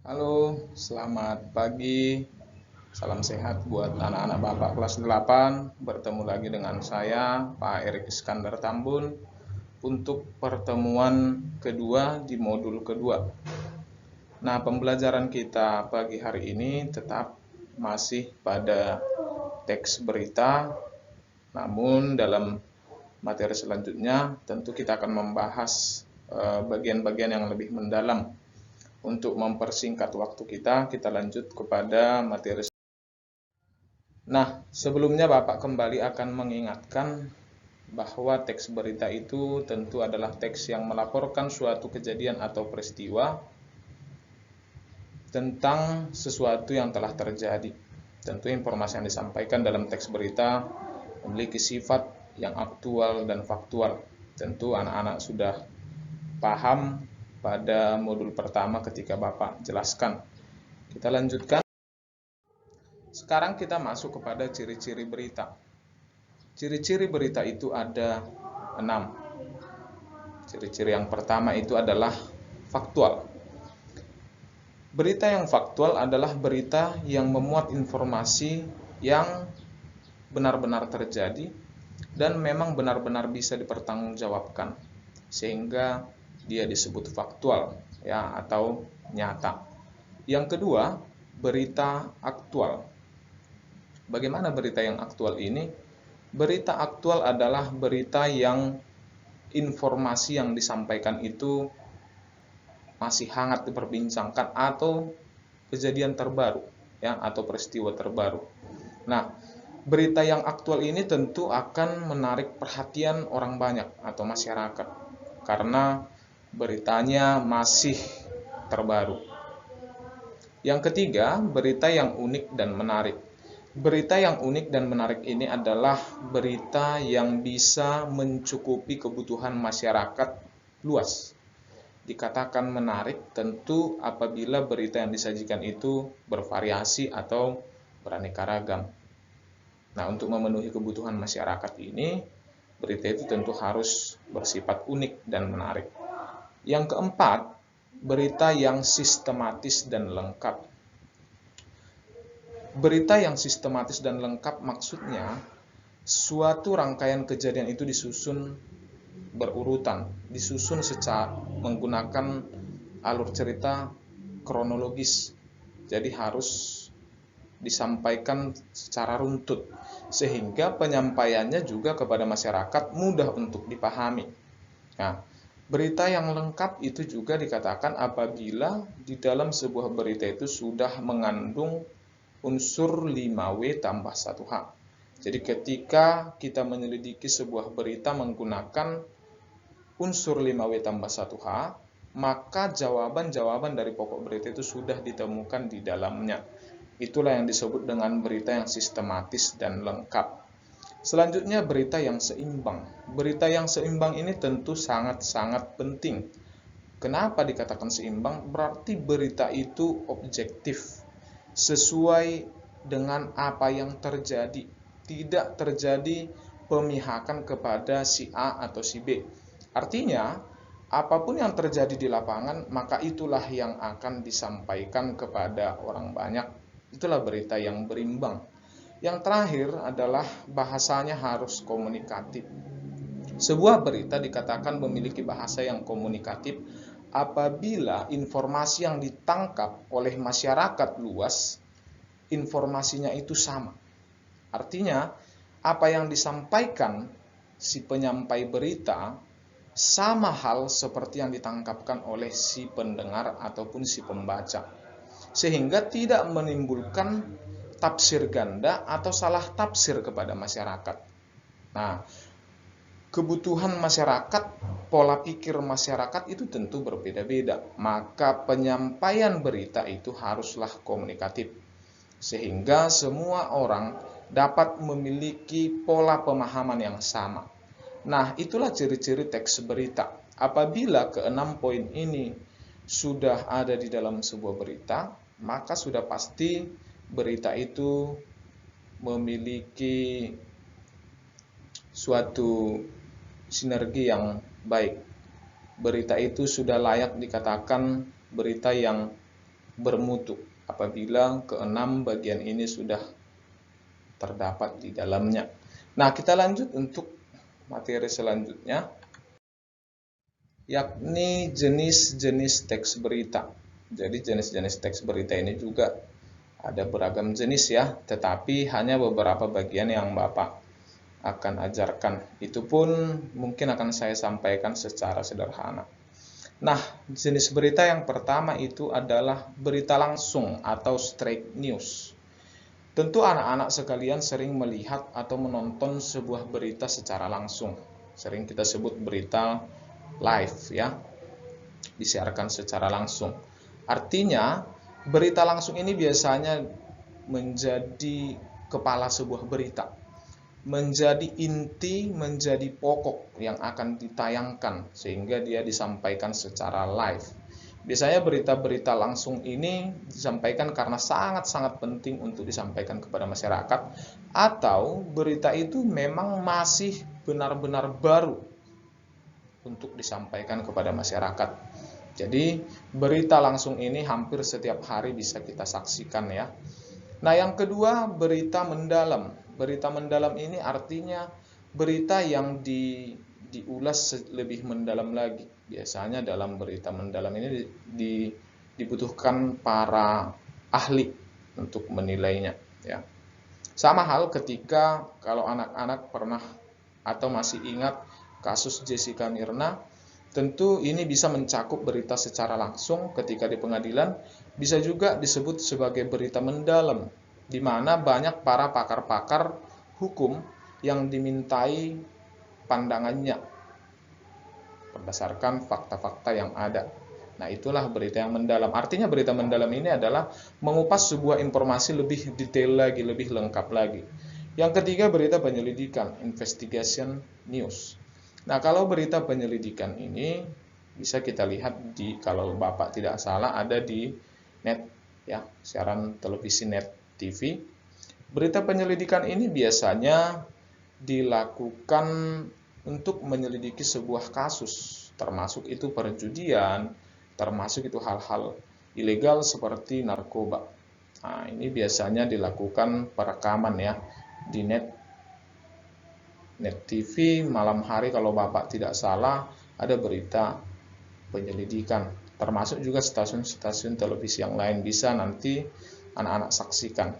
Halo, selamat pagi. Salam sehat buat anak-anak Bapak kelas 8. Bertemu lagi dengan saya, Pak Erik Iskandar Tambun, untuk pertemuan kedua di modul kedua. Nah, pembelajaran kita pagi hari ini tetap masih pada teks berita, namun dalam materi selanjutnya tentu kita akan membahas bagian-bagian yang lebih mendalam. Untuk mempersingkat waktu kita lanjut kepada materi. Nah, sebelumnya Bapak kembali akan mengingatkan bahwa teks berita itu tentu adalah teks yang melaporkan suatu kejadian atau peristiwa tentang sesuatu yang telah terjadi. Tentu informasi yang disampaikan dalam teks berita memiliki sifat yang aktual dan faktual. Tentu anak-anak sudah paham pada modul pertama ketika Bapak jelaskan. Kita lanjutkan. Sekarang kita masuk kepada ciri-ciri berita. Ciri-ciri berita itu ada 6. Ciri-ciri yang pertama itu adalah faktual. Berita yang faktual adalah berita yang memuat informasi yang benar-benar terjadi dan memang benar-benar bisa dipertanggungjawabkan, sehingga dia disebut faktual ya, atau nyata. Yang kedua, berita aktual. Bagaimana berita yang aktual ini? Berita aktual adalah berita yang informasi yang disampaikan itu masih hangat diperbincangkan atau kejadian terbaru ya, atau peristiwa terbaru. Nah, berita yang aktual ini tentu akan menarik perhatian orang banyak atau masyarakat karena beritanya masih terbaru. Yang ketiga, berita yang unik dan menarik. Berita yang unik dan menarik ini adalah berita yang bisa mencukupi kebutuhan masyarakat luas. Dikatakan menarik tentu apabila berita yang disajikan itu bervariasi atau beraneka ragam. Nah, untuk memenuhi kebutuhan masyarakat ini, berita itu tentu harus bersifat unik dan menarik. Yang keempat, berita yang sistematis dan lengkap. Berita yang sistematis dan lengkap maksudnya suatu rangkaian kejadian itu disusun berurutan, disusun secara menggunakan alur cerita kronologis. Jadi harus disampaikan secara runtut sehingga penyampaiannya juga kepada masyarakat mudah untuk dipahami. Nah, berita yang lengkap itu juga dikatakan apabila di dalam sebuah berita itu sudah mengandung unsur 5W tambah 1H. Jadi ketika kita menyelidiki sebuah berita menggunakan unsur 5W tambah 1H, maka jawaban-jawaban dari pokok berita itu sudah ditemukan di dalamnya. Itulah yang disebut dengan berita yang sistematis dan lengkap. Selanjutnya berita yang seimbang. Berita yang seimbang ini tentu sangat-sangat penting. Kenapa dikatakan seimbang? Berarti berita itu objektif, sesuai dengan apa yang terjadi. Tidak terjadi pemihakan kepada si A atau si B. Artinya, apapun yang terjadi di lapangan, maka itulah yang akan disampaikan kepada orang banyak. Itulah berita yang berimbang. Yang terakhir adalah bahasanya harus komunikatif. Sebuah berita dikatakan memiliki bahasa yang komunikatif apabila informasi yang ditangkap oleh masyarakat luas, informasinya itu sama. Artinya, apa yang disampaikan si penyampai berita sama hal seperti yang ditangkapkan oleh si pendengar ataupun si pembaca. Sehingga tidak menimbulkan tafsir ganda atau salah tafsir kepada masyarakat. Nah, kebutuhan masyarakat, pola pikir masyarakat itu tentu berbeda-beda. Maka penyampaian berita itu haruslah komunikatif, sehingga semua orang dapat memiliki pola pemahaman yang sama. Nah, itulah ciri-ciri teks berita. Apabila keenam poin ini sudah ada di dalam sebuah berita, maka sudah pasti berita itu memiliki suatu sinergi yang baik. Berita itu sudah layak dikatakan berita yang bermutu apabila keenam bagian ini sudah terdapat di dalamnya. Nah, kita lanjut untuk materi selanjutnya, yakni jenis-jenis teks berita. Jadi jenis-jenis teks berita ini juga ada beragam jenis ya, tetapi hanya beberapa bagian yang Bapak akan ajarkan. Itu pun mungkin akan saya sampaikan secara sederhana. Nah, jenis berita yang pertama itu adalah berita langsung atau straight news. Tentu anak-anak sekalian sering melihat atau menonton sebuah berita secara langsung. Sering kita sebut berita live ya, disiarkan secara langsung. Artinya, berita langsung ini biasanya menjadi kepala sebuah berita, menjadi inti, menjadi pokok yang akan ditayangkan sehingga dia disampaikan secara live. Biasanya berita-berita langsung ini disampaikan karena sangat-sangat penting untuk disampaikan kepada masyarakat, atau berita itu memang masih benar-benar baru untuk disampaikan kepada masyarakat. Jadi berita langsung ini hampir setiap hari bisa kita saksikan ya. Nah, yang kedua, berita mendalam. Berita mendalam ini artinya berita yang diulas lebih mendalam lagi. Biasanya dalam berita mendalam ini dibutuhkan para ahli untuk menilainya ya. Sama hal ketika kalau anak-anak pernah atau masih ingat kasus Jessica Mirna, tentu ini bisa mencakup berita secara langsung ketika di pengadilan, bisa juga disebut sebagai berita mendalam, di mana banyak para pakar-pakar hukum yang dimintai pandangannya berdasarkan fakta-fakta yang ada. Nah, itulah berita yang mendalam. Artinya berita mendalam ini adalah mengupas sebuah informasi lebih detail lagi, lebih lengkap lagi. Yang ketiga, berita penyelidikan, investigation news. Nah, kalau berita penyelidikan ini bisa kita lihat kalau Bapak tidak salah ada di net ya, siaran televisi net TV. Berita penyelidikan ini biasanya dilakukan untuk menyelidiki sebuah kasus, termasuk itu perjudian, termasuk itu hal-hal ilegal seperti narkoba. Nah, ini biasanya dilakukan perekaman ya di net TV malam hari kalau Bapak tidak salah ada berita penyelidikan, termasuk juga stasiun-stasiun televisi yang lain bisa nanti anak-anak saksikan.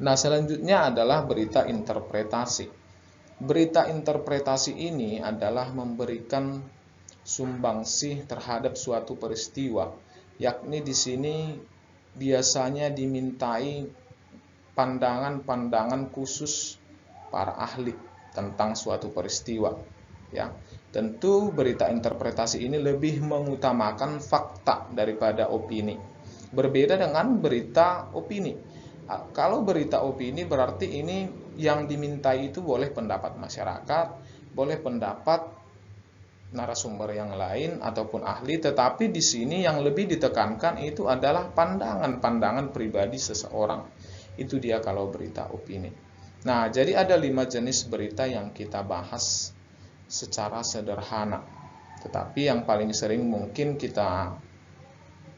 Nah, selanjutnya adalah berita interpretasi. Berita interpretasi ini adalah memberikan sumbangsih terhadap suatu peristiwa, yakni di sini biasanya dimintai pandangan-pandangan khusus para ahli tentang suatu peristiwa. Ya, tentu berita interpretasi ini lebih mengutamakan fakta daripada opini. Berbeda dengan berita opini. Kalau berita opini berarti ini yang dimintai itu boleh pendapat masyarakat, boleh pendapat narasumber yang lain ataupun ahli, tetapi di sini yang lebih ditekankan itu adalah pandangan-pandangan pribadi seseorang. Itu dia kalau berita opini. Nah, jadi ada 5 jenis berita yang kita bahas secara sederhana. Tetapi yang paling sering mungkin kita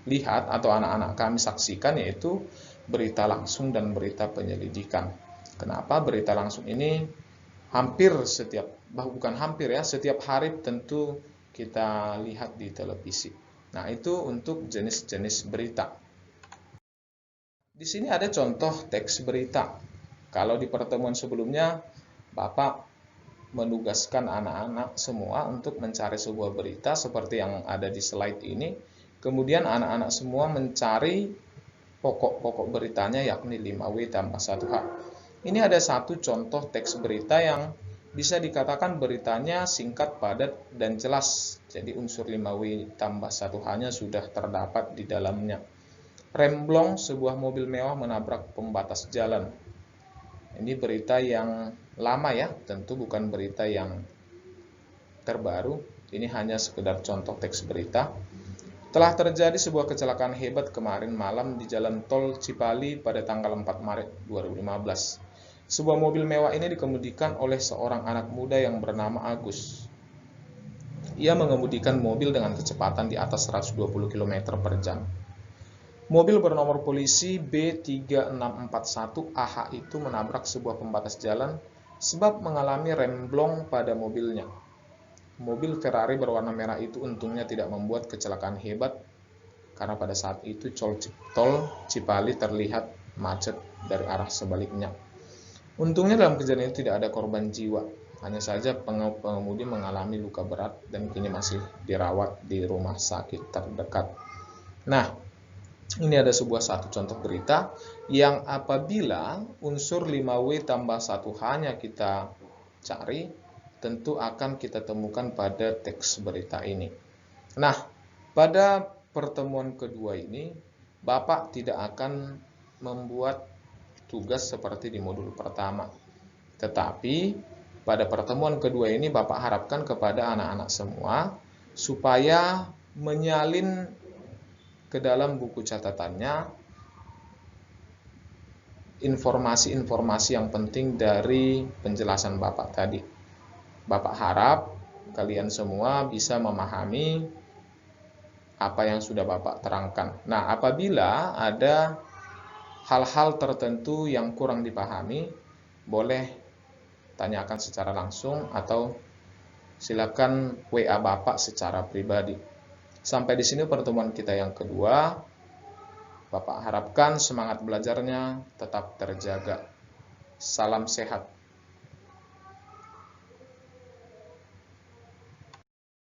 lihat atau anak-anak kami saksikan yaitu berita langsung dan berita penyelidikan. Kenapa berita langsung ini setiap hari tentu kita lihat di televisi. Nah, itu untuk jenis-jenis berita. Di sini ada contoh teks berita. Kalau di pertemuan sebelumnya, Bapak menugaskan anak-anak semua untuk mencari sebuah berita seperti yang ada di slide ini. Kemudian anak-anak semua mencari pokok-pokok beritanya yakni 5W tambah 1H. Ini ada satu contoh teks berita yang bisa dikatakan beritanya singkat, padat, dan jelas. Jadi unsur 5W tambah 1H-nya sudah terdapat di dalamnya. Remblong sebuah mobil mewah menabrak pembatas jalan. Ini berita yang lama ya, tentu bukan berita yang terbaru. Ini hanya sekedar contoh teks berita. Telah terjadi sebuah kecelakaan hebat kemarin malam di Jalan Tol Cipali pada tanggal 4 Maret 2015. Sebuah mobil mewah ini dikemudikan oleh seorang anak muda yang bernama Agus. Ia mengemudikan mobil dengan kecepatan di atas 120 km per jam. Mobil bernomor polisi B3641 AH itu menabrak sebuah pembatas jalan sebab mengalami remblong pada mobilnya. Mobil Ferrari berwarna merah itu untungnya tidak membuat kecelakaan hebat, karena pada saat itu tol Cipali terlihat macet dari arah sebaliknya. Untungnya dalam kejadian itu tidak ada korban jiwa, hanya saja pengemudi mengalami luka berat dan kini masih dirawat di rumah sakit terdekat. Nah, ini ada satu contoh berita yang apabila unsur 5W tambah 1H-nya kita cari, tentu akan kita temukan pada teks berita ini. Nah, pada pertemuan kedua ini, Bapak tidak akan membuat tugas seperti di modul pertama. Tetapi pada pertemuan kedua ini Bapak harapkan kepada anak-anak semua supaya menyalin ke dalam buku catatannya informasi-informasi yang penting dari penjelasan Bapak tadi. Bapak harap kalian semua bisa memahami apa yang sudah Bapak terangkan. Nah, apabila ada hal-hal tertentu yang kurang dipahami, boleh tanyakan secara langsung atau silakan WA Bapak secara pribadi. Sampai di sini pertemuan kita yang kedua. Bapak harapkan semangat belajarnya tetap terjaga. Salam sehat.